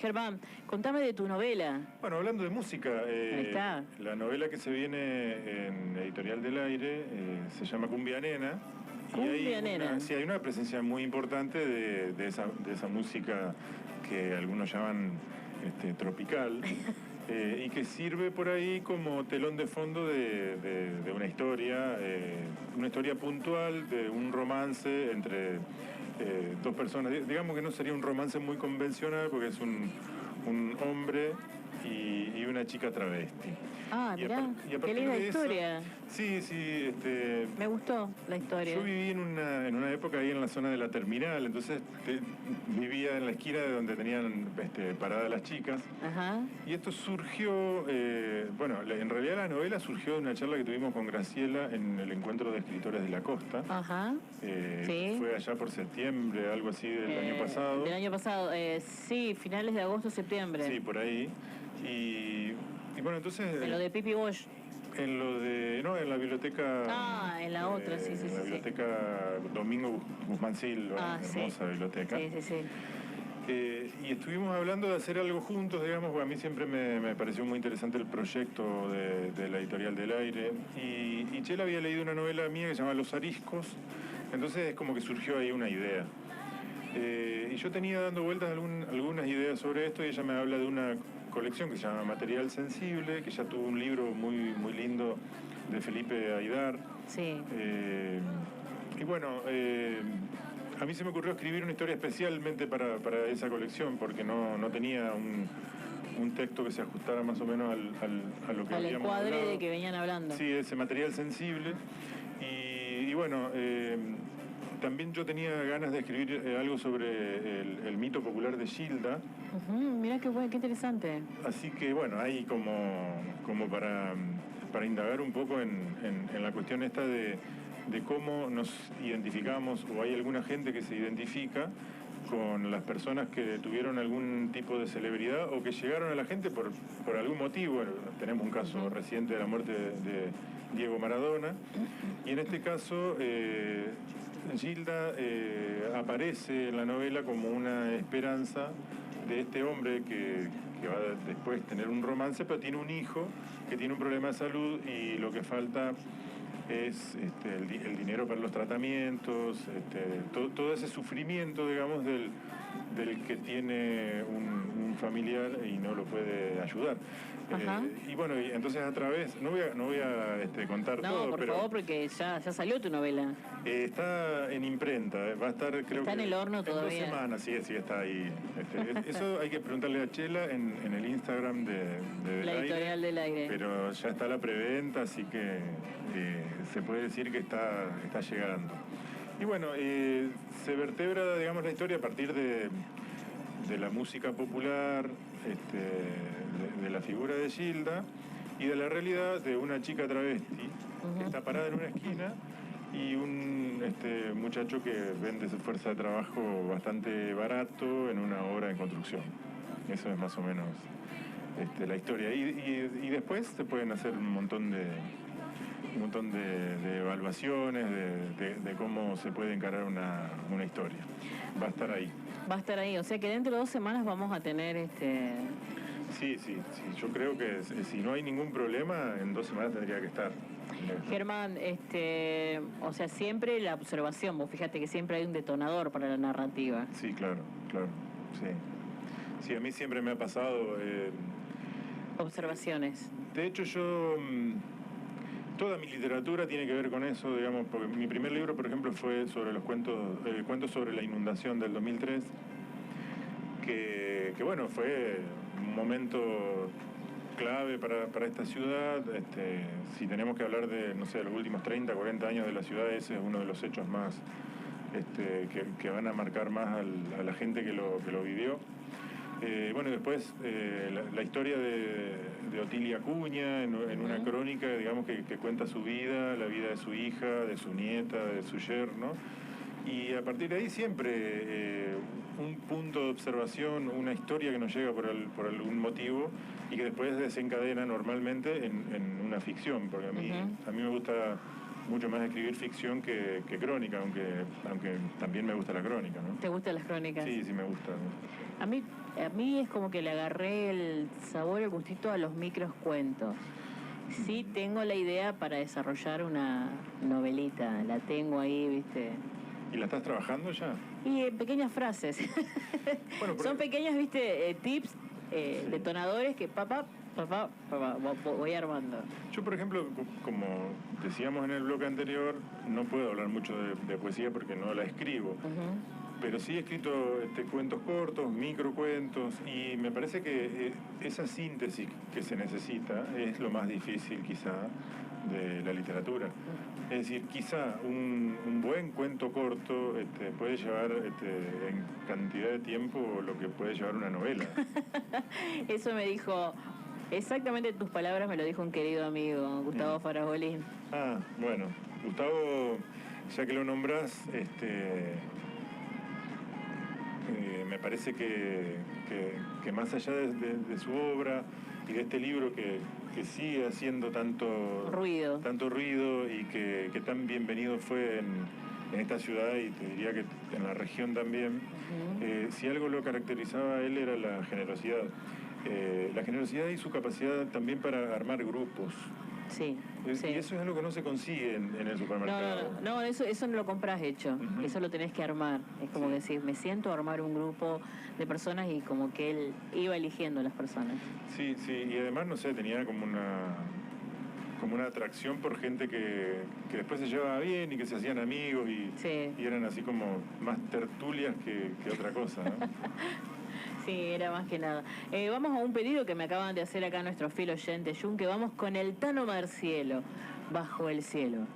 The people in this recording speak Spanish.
Germán, contame de tu novela. Bueno, hablando de música, Ahí está. la novela que se viene en Editorial del Aire se llama Cumbia Nena. Cumbia Nena. Sí, hay una presencia muy importante de esa música que algunos llaman tropical. Y que sirve por ahí como telón de fondo de una historia puntual, de un romance entre dos personas. Digamos que no sería un romance muy convencional porque es un hombre y una chica travesti. Ah, mirá, qué linda historia. Sí. Me gustó la historia. Yo viví en una época ahí en la zona de la terminal, entonces vivía en la esquina de donde tenían paradas las chicas. Ajá. Y esto surgió, en realidad la novela surgió de una charla que tuvimos con Graciela en el encuentro de escritores de la costa. Ajá. Sí. Fue allá por septiembre, algo así del año pasado. Del año pasado, sí, finales de agosto, septiembre. Sí, por ahí. Y bueno, entonces... En lo de Pipi Bosch. En la biblioteca... Ah, en la otra, sí. En la biblioteca Domingo Guzmán Silva, hermosa biblioteca. Sí. Y estuvimos hablando de hacer algo juntos, digamos, porque a mí siempre me pareció muy interesante el proyecto de la Editorial del Aire. Y Chela había leído una novela mía que se llama Los Ariscos, entonces es como que surgió ahí una idea. Y yo tenía dando vueltas algunas ideas sobre esto y ella me habla de una colección que se llama Material Sensible, que ya tuvo un libro muy, muy lindo de Felipe Aidar. Sí. Y bueno, a mí se me ocurrió escribir una historia especialmente para esa colección, porque no tenía un texto que se ajustara más o menos a lo que habíamos hablado. Al encuadre de que venían hablando. Sí, ese Material Sensible. Y bueno... También yo tenía ganas de escribir algo sobre el mito popular de Gilda. Mirá qué bueno, qué interesante. Así que bueno, ahí como para indagar un poco en la cuestión esta de cómo nos identificamos, o hay alguna gente que se identifica con las personas que tuvieron algún tipo de celebridad o que llegaron a la gente por algún motivo. Tenemos un caso reciente de la muerte de Diego Maradona, y en este caso Gilda aparece en la novela como una esperanza de este hombre que va a después tener un romance, pero tiene un hijo que tiene un problema de salud y lo que falta es el dinero para los tratamientos, todo ese sufrimiento, digamos, del que tiene un familiar y no lo puede ayudar. Y bueno, y entonces a través, no voy a contar todo, por favor, porque ya salió tu novela. Está en imprenta, va a estar, creo está que... en el horno todavía. En 2 semanas, sí, está ahí. Eso hay que preguntarle a Chela en el Instagram de la Editorial del Aire. Pero ya está la preventa, así que se puede decir que está llegando. Y bueno, se vertebra, digamos, la historia a partir de la música popular, de la figura de Gilda y de la realidad de una chica travesti que está parada en una esquina y un muchacho que vende su fuerza de trabajo bastante barato en una obra de construcción. Eso es más o menos la historia. Y después se pueden hacer un montón de evaluaciones de cómo se puede encarar una historia. Va a estar ahí. Va a estar ahí, o sea que dentro de 2 semanas vamos a tener Sí, yo creo que si no hay ningún problema, en 2 semanas tendría que estar. Germán, o sea, siempre la observación, vos fíjate que siempre hay un detonador para la narrativa. Sí, claro, sí. Sí, a mí siempre me ha pasado... observaciones. De hecho, toda mi literatura tiene que ver con eso, digamos, porque mi primer libro, por ejemplo, fue sobre los cuentos sobre la inundación del 2003, que bueno, fue un momento clave para esta ciudad. Si tenemos que hablar de, no sé, los últimos 30, 40 años de la ciudad, ese es uno de los hechos más que van a marcar más a la gente que lo vivió. Bueno, después la historia de Otilia Acuña en una crónica, digamos, que cuenta su vida, la vida de su hija, de su nieta, de su yerno, y a partir de ahí siempre un punto de observación, una historia que nos llega por algún motivo y que después desencadena normalmente en una ficción, porque a mí me gusta mucho más escribir ficción que crónica, aunque también me gusta la crónica, ¿no? ¿Te gustan las crónicas? Sí, me gusta. A mí a mí es como que le agarré el sabor, el gustito a los micros cuentos. Sí tengo la idea para desarrollar una novelita, la tengo ahí, ¿viste? ¿Y la estás trabajando ya? Y en pequeñas frases. Bueno, Son pequeñas, ¿viste? Tips, Sí. detonadores que papá, voy armando. Yo, por ejemplo, como decíamos en el bloque anterior, no puedo hablar mucho de poesía porque no la escribo. Ujú. Pero sí he escrito cuentos cortos, microcuentos, y me parece que esa síntesis que se necesita es lo más difícil quizá de la literatura. Es decir, quizá un buen cuento corto puede llevar en cantidad de tiempo lo que puede llevar una novela. Eso me dijo, exactamente tus palabras me lo dijo un querido amigo, Gustavo Farabolín. Ah, bueno, Gustavo, ya que lo nombrás, me parece que más allá de su obra y de este libro que sigue haciendo tanto Ruido. y que tan bienvenido fue en esta ciudad y te diría que en la región también, si algo lo caracterizaba a él era la generosidad. La generosidad y su capacidad también para armar grupos. Sí, sí. Y eso es algo que no se consigue en el supermercado. No, eso no lo compras hecho, eso lo tenés que armar. Es como que decís, me siento a armar un grupo de personas y como que él iba eligiendo a las personas. Sí, y además, no sé, tenía como una atracción por gente que después se llevaba bien y que se hacían amigos y eran así como más tertulias que otra cosa, ¿no? Sí, era más que nada. Vamos a un pedido que me acaban de hacer acá nuestros fiel oyentes, Jun, que vamos con el Tano Marcielo, Bajo el cielo.